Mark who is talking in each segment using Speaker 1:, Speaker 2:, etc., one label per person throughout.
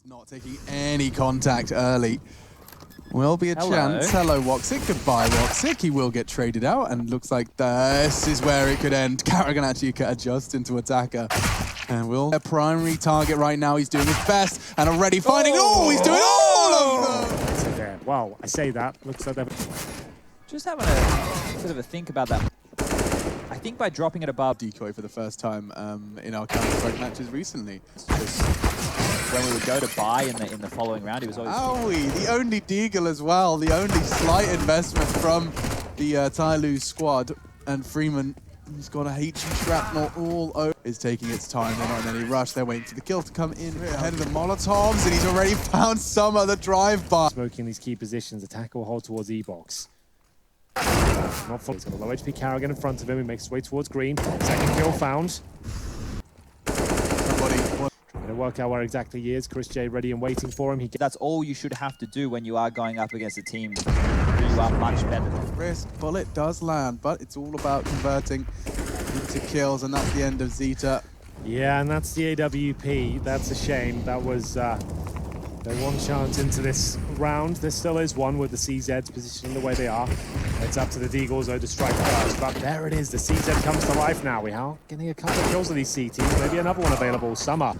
Speaker 1: Not taking any contact early. Will be a chance. Hello, WOXİC. Goodbye, WOXİC. He will get traded out, and looks like this is where it could end. KARRİGAN actually could adjust into attacker. And will their primary target right now. He's doing his best, and already finding. Oh, he's doing all of them!
Speaker 2: Wow, I say that. Looks like they're
Speaker 3: just having a bit of a think about that. I think by dropping it above
Speaker 1: decoy for the first time in our Counter-Strike matches recently.
Speaker 3: It's just when we would go to buy in the following round, he was always.
Speaker 1: Owie, the only deagle as well, the only slight investment from the Tyloo squad, and Freeman, he's got a HE shrapnel all over. Is taking its time, they're not in any rush, they're waiting for the kill to come in ahead of the Molotovs, and he's already found some other drive-by.
Speaker 2: Smoking these key positions, attack will hold towards E-box. Not full. He's got a low HP KARRİGAN in front of him. He makes his way towards green. Second kill found. Trying to work out where exactly he is. Chris J ready and waiting for him.
Speaker 3: That's all you should have to do when you are going up against a team who you are much better than.
Speaker 1: Risk bullet does land, but it's all about converting into kills, and that's the end of Zeta.
Speaker 2: Yeah, and that's the AWP. That's a shame. That was their one chance into this round. There still is one with the CZs positioning the way they are. It's up to the Deagles though to strike first, but there it is. The CZ comes to life now. We are getting a couple of kills of these CTs. Maybe another one available. Summer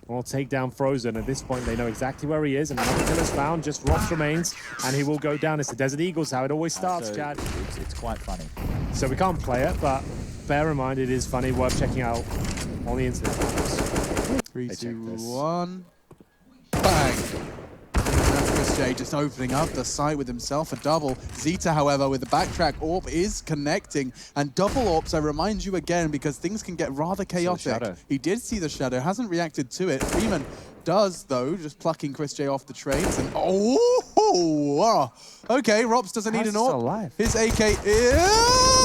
Speaker 2: will take down Frozen. At this point, they know exactly where he is, and another kill is found. Just Rops remains, and he will go down. It's the Desert Eagles, how it always starts,
Speaker 3: So
Speaker 2: Chad.
Speaker 3: it's quite funny.
Speaker 2: So we can't play it, but bear in mind it is funny, worth checking out on the internet.
Speaker 1: 3, 2, 1. Bang! That's Chris J just opening up the site with himself a double. Zeta, however, with the backtrack AWP is connecting. And double AWPs, I remind you again, because things can get rather chaotic. He did see the shadow, hasn't reacted to it. Freeman does, though, just plucking Chris J off the trains. And okay, Rops doesn't need an AWP. His AK is...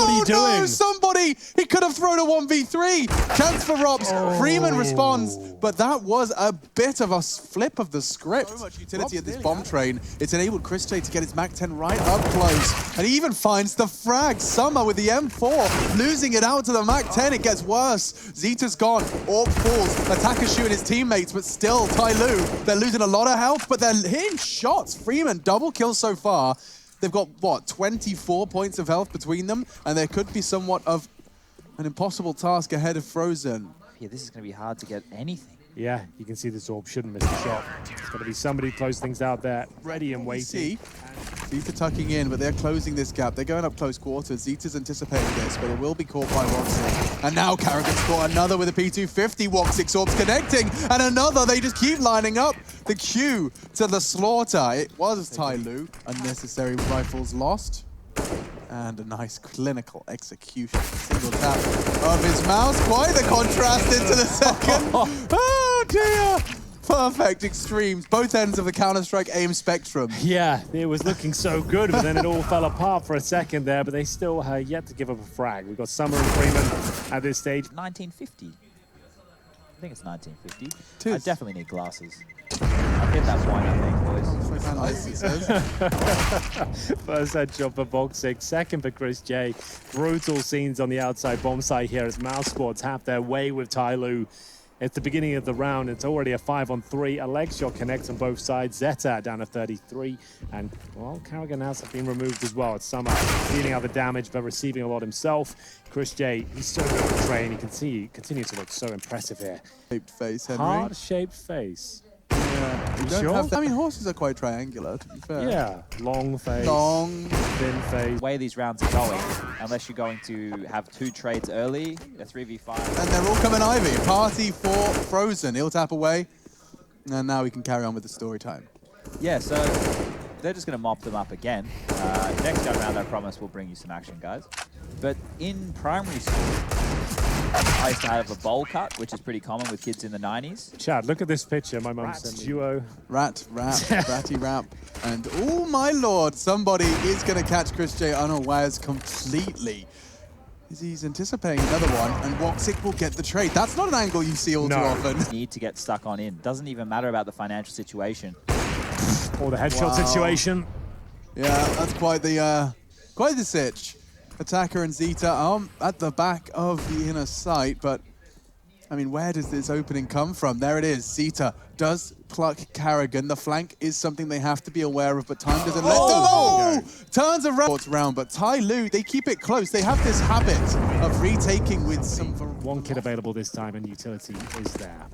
Speaker 2: What are you doing?
Speaker 1: No, somebody! He could have thrown a 1v3. Chance for Rops. Freeman responds, but that was a bit of a flip of the script. So much utility at this bomb train. It's enabled Chris J to get his MAC-10 right up close. And he even finds the frag. Summer with the M4, losing it out to the MAC-10. It gets worse. Zeta's gone. AWP falls. Attacker shooting his teammates, but still Tyloo. They're losing a lot of health, but they're hitting shots. Freeman, double kill so far. They've got, what, 24 points of health between them, and there could be somewhat of an impossible task ahead of Frozen.
Speaker 3: Yeah, this is going to be hard to get anything.
Speaker 2: Yeah, you can see this AWP shouldn't miss the shot. It's got to be somebody close things out there, ready and waiting.
Speaker 1: Zeta tucking in, but they're closing this gap. They're going up close quarters. Zeta's anticipating this, but it will be caught by WOXİC. And now KARRİGAN's caught another with a P250. WOXİC AWP's connecting, and another. They just keep lining up. The Q to the slaughter. It was Tyloo. Unnecessary rifles lost. And a nice clinical execution. Single tap of his mouse. Quite the contrast into the second. Oh dear. Perfect extremes. Both ends of the Counter-Strike aim spectrum.
Speaker 2: Yeah, it was looking so good, but then it all fell apart for a second there, but they still yet to give up a frag. We've got Summer and Freeman at this stage.
Speaker 3: 1950. I think it's 1950. I definitely need glasses. I'll get that wine up there, boys.
Speaker 2: First headshot for WOXÍC, second for Chris J. Brutal scenes on the outside bomb site here as Mouse Squads have their way with Tyloo. It's the beginning of the round. It's already a 5-on-3. A leg shot connects on both sides. Zeta down to 33. And, well, KARRİGAN has been removed as well. It's Summer dealing out the damage, but receiving a lot himself. Chris J, he's so good at the train. He continues to look so impressive here.
Speaker 1: Shaped face, Henry.
Speaker 2: Heart-shaped face.
Speaker 1: Yeah, you
Speaker 2: sure?
Speaker 1: I mean, horses are quite triangular, to be fair.
Speaker 2: Yeah, long face.
Speaker 1: Long,
Speaker 2: thin face.
Speaker 3: The way these rounds are going, unless you're going to have 2 trades early, a 3v5.
Speaker 1: And they're all coming Ivy. Party for Frozen. He'll tap away. And now we can carry on with the story time.
Speaker 3: Yeah, so they're just going to mop them up again. Next go round, I promise, we'll bring you some action, guys. But in primary school, I used to have a bowl cut, which is pretty common with kids in the 90s.
Speaker 2: Chad, look at this picture my mum sent me. Duo.
Speaker 1: Ratty rap. And oh my lord, somebody is going to catch Chris J unawares completely. He's anticipating another one, and WOXÍC will get the trade. That's not an angle you see all too often.
Speaker 3: Need to get stuck on in. Doesn't even matter about the financial situation.
Speaker 2: Or the headshot situation.
Speaker 1: Yeah, that's quite the sitch. Attacker and Zeta are at the back of the inner sight, but I mean, where does this opening come from? There it is. Zeta does pluck KARRİGAN. The flank is something they have to be aware of, but time doesn't let them. Oh! Turns around, but TraİN, they keep it close. They have this habit of retaking with some...
Speaker 2: One kid available this time, and utility is there.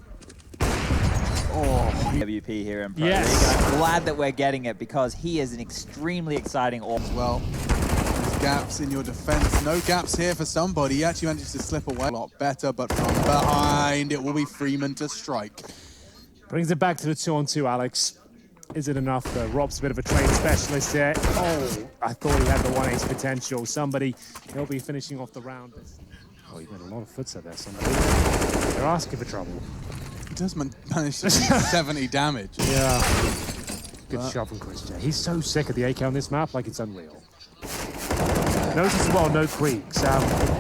Speaker 3: Oh, WP here in Pro League. I'm glad that we're getting it because he is an extremely exciting
Speaker 1: as well. There's gaps in your defense. No gaps here for somebody. He actually manages to slip away a lot better, but from behind, it will be Freeman to strike.
Speaker 2: Brings it back to the 2-on-2, Alex. Is it enough, though? Rob's a bit of a train specialist here. Oh, I thought he had the 1-ace potential. He'll be finishing off the round. Oh, you made a lot of foots there, somebody. They're asking for trouble.
Speaker 1: He does manage to do 70 damage.
Speaker 2: Yeah. Good shot from Chris J. He's so sick of the AK on this map, like it's unreal. Notice as well, no creeks.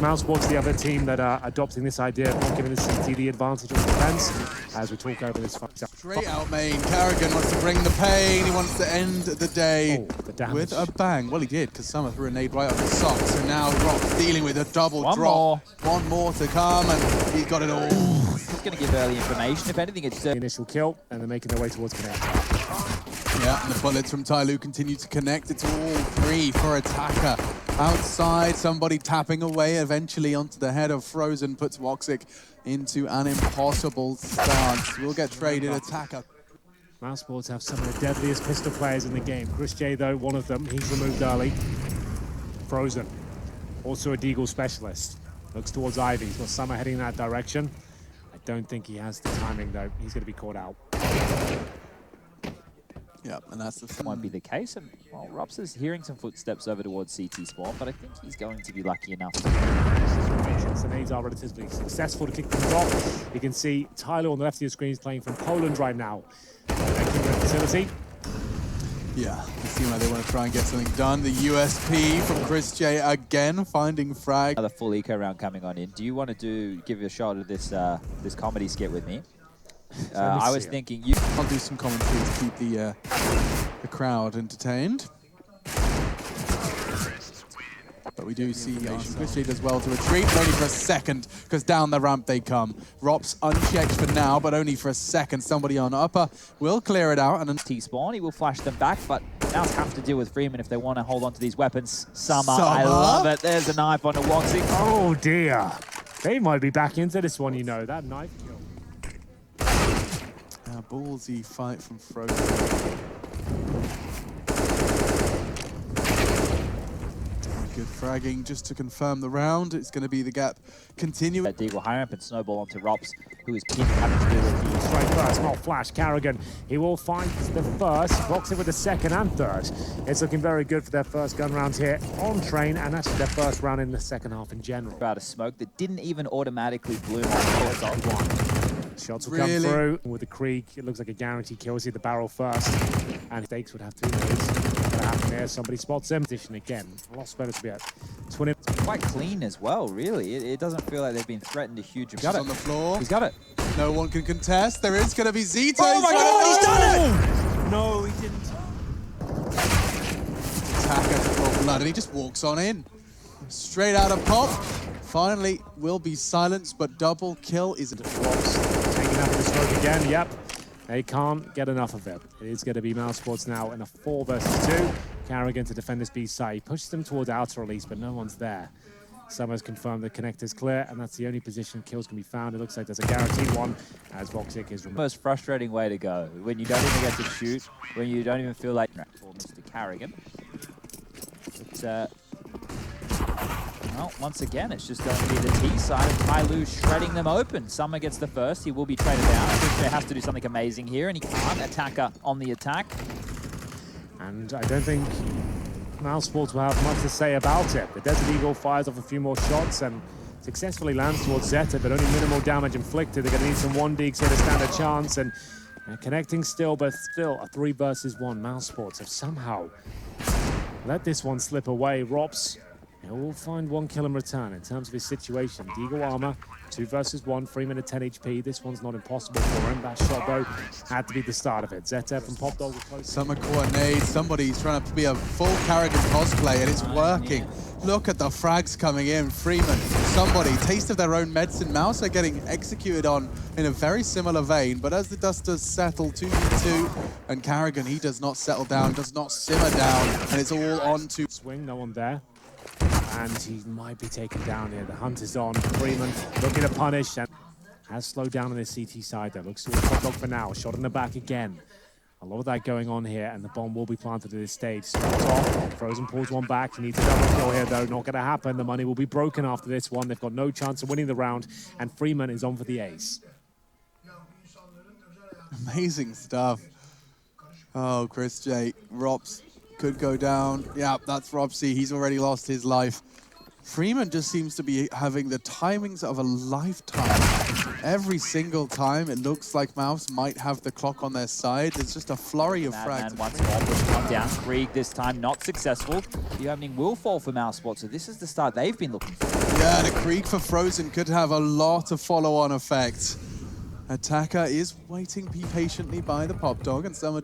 Speaker 2: Mousesport's the other team that are adopting this idea of not giving the CT the advantage on defense as we talk over this fight.
Speaker 1: Straight out main, KARRİGAN wants to bring the pain. He wants to end the day with a bang. Well, he did, because Summer threw a nade right on his socks. So now Rob's dealing with a double drop. One more to come, and he's got it all.
Speaker 3: He's going to give early information. If anything, it's...
Speaker 2: The initial kill, and they're making their way towards connector.
Speaker 1: Yeah, and the bullets from TraİN continue to connect. It's all three for attacker. Outside, somebody tapping away eventually onto the head of Frozen puts WOXİC into an impossible stance. We'll get traded attacker.
Speaker 2: Mousesports have some of the deadliest pistol players in the game. Chris J, though, one of them. He's removed early. Frozen, also a Deagle specialist. Looks towards Ivy. He's got Summer heading in that direction. I don't think he has the timing, though. He's going to be caught out.
Speaker 1: Yeah, and that's the
Speaker 3: won't be the case. And well, Rops is hearing some footsteps over towards CT spawn, but I think he's going to be lucky enough.
Speaker 2: The nades are relatively successful to kick things off. You can see Tyler on the left of your screen is playing from Poland right now. Facility.
Speaker 1: Yeah, it seems like they want to try and get something done. The USP from Chris J again, finding frag.
Speaker 3: Another full eco round coming on in. Do you want to give a shot at this this comedy skit with me? I was thinking
Speaker 1: I'll do some commentary to keep the crowd entertained. But we do see Chris J does well to retreat, but only for a second, because down the ramp they come. Rops unchecked for now, but only for a second. Somebody on upper will clear it out. And then
Speaker 3: T-spawn, he will flash them back, but Mouse have to deal with Freeman if they want to hold on to these weapons. Summer, I love it. There's a knife on the WOXİC.
Speaker 2: Oh dear. They might be back into this one, you know. That knife kill.
Speaker 1: Ballsy fight from Frozen. Good fragging just to confirm the round. It's going to be the gap continuing.
Speaker 3: Deagle high up and snowball onto Rops, who is pinned, having to do with the
Speaker 2: strike first. Small flash. KARRİGAN. He will find the first. WOXİC with the second and third. It's looking very good for their first gun rounds here on TRAİN, and actually their first round in the second half in general.
Speaker 3: Out of smoke that didn't even automatically bloom on
Speaker 2: one. Shots will come through with the Krieg. It looks like a guaranteed kill. See the barrel first, and Stakes would have 2 minutes. Gonna happen here. Somebody spots him. Position again. A lot better to be at 20.
Speaker 3: Quite clean as well, really. It doesn't feel like they've been threatened a huge amount.
Speaker 1: Got it on the floor.
Speaker 3: He's got it.
Speaker 1: No one can contest. There is going to be Zeta.
Speaker 3: Oh my God! He's done it! No, he didn't.
Speaker 1: Attacker to draw blood, and he just walks on in. Straight out of pop. Finally, will be silenced, but double kill is a
Speaker 2: taking out the smoke again. Yep, they can't get enough of it. It is going to be Mousesports now in a 4 versus 2. KARRİGAN to defend this B side. He pushes them towards outer release, but no one's there. Summer's confirmed the connector's clear, and that's the only position kills can be found. It looks like there's a guaranteed one as WOXİC is removed.
Speaker 3: Most frustrating way to go when you don't even get to shoot, when you don't even feel like for Mr. KARRİGAN. But well, once again, it's just going to be the T side of TraİN shredding them open. Summer gets the first. He will be traded out. He has to do something amazing here, and he can't. Attacker on the attack.
Speaker 2: And I don't think Mousesports will have much to say about it. The Desert Eagle fires off a few more shots and successfully lands towards Zeta, but only minimal damage inflicted. They're going to need some 1-digs here to stand a chance, and connecting still, but still a 3 versus 1. Mousesports have somehow let this one slip away. Rops He'll find one kill in return in terms of his situation. Deagle armor, 2 versus 1, Freeman at 10 HP. This one's not impossible for him. That shot, though, had to be the start of it. Zetef and Popdog were close.
Speaker 1: Summer coordinate. Somebody's trying to be a full KARRİGAN cosplay, and it's working. Look at the frags coming in. Freeman, somebody, taste of their own medicine. Mouse are getting executed on in a very similar vein, but as the dust does settle, 2v2, and KARRİGAN, he does not settle down, does not simmer down, and it's all on to...
Speaker 2: Swing, no one there. And he might be taken down here. The hunt is on. Freeman looking to punish and has slowed down on his CT side there. Looks towards Popdog for now. Shot in the back again. A lot of that going on here, and the bomb will be planted at this stage. Starts off. Frozen pulls one back. He needs a double kill here, though. Not going to happen. The money will be broken after this one. They've got no chance of winning the round, and Freeman is on for the ace.
Speaker 1: Amazing stuff. Oh, Chris J. Rops could go down. Yeah, that's WOXİC. He's already lost his life. Freeman just seems to be having the timings of a lifetime. Every single time, it looks like Mouse might have the clock on their side. It's just a flurry of frags.
Speaker 3: And once more, push one down. Krieg this time not successful. The opening will fall for Mouse Sport, so this is the start they've been looking for.
Speaker 1: Yeah, the Krieg for Frozen could have a lot of follow-on effect. Attacker is waiting patiently by the Popdog, and some...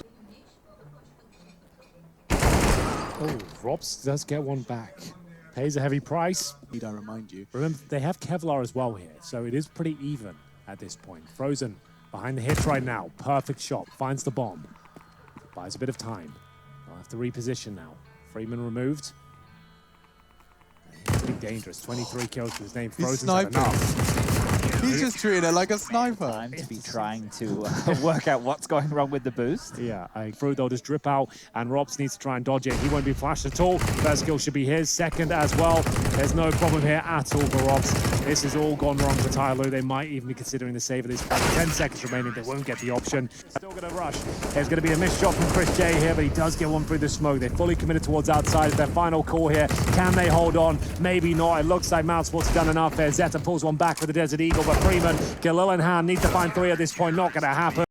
Speaker 2: Oh, Robs does get one back. Pays a heavy price.
Speaker 1: Need I remind you.
Speaker 2: Remember, they have Kevlar as well here, so it is pretty even at this point. Frozen behind the hit right now. Perfect shot. Finds the bomb. Buys a bit of time. They'll have to reposition now. Freeman removed. It's pretty dangerous. 23 kills to his name. Frozen's had enough.
Speaker 1: He's just treating it like a sniper.
Speaker 3: Time to be trying to work out what's going wrong with the boost.
Speaker 2: Yeah, through they'll just drip out, and Robs needs to try and dodge it. He won't be flashed at all. First kill should be his, second as well. There's no problem here at all for Robs. This has all gone wrong for Tyloo. They might even be considering the save at this point. 10 seconds remaining, they won't get the option. Still going to rush. There's going to be a missed shot from Chris J here, but he does get one through the smoke. They're fully committed towards outside. It's their final call here. Can they hold on? Maybe not. It looks like Mousesport's done enough there. Zeta pulls one back for the Desert Eagle, but Freeman, Galil in hand, need to find 3 at this point. Not going to happen.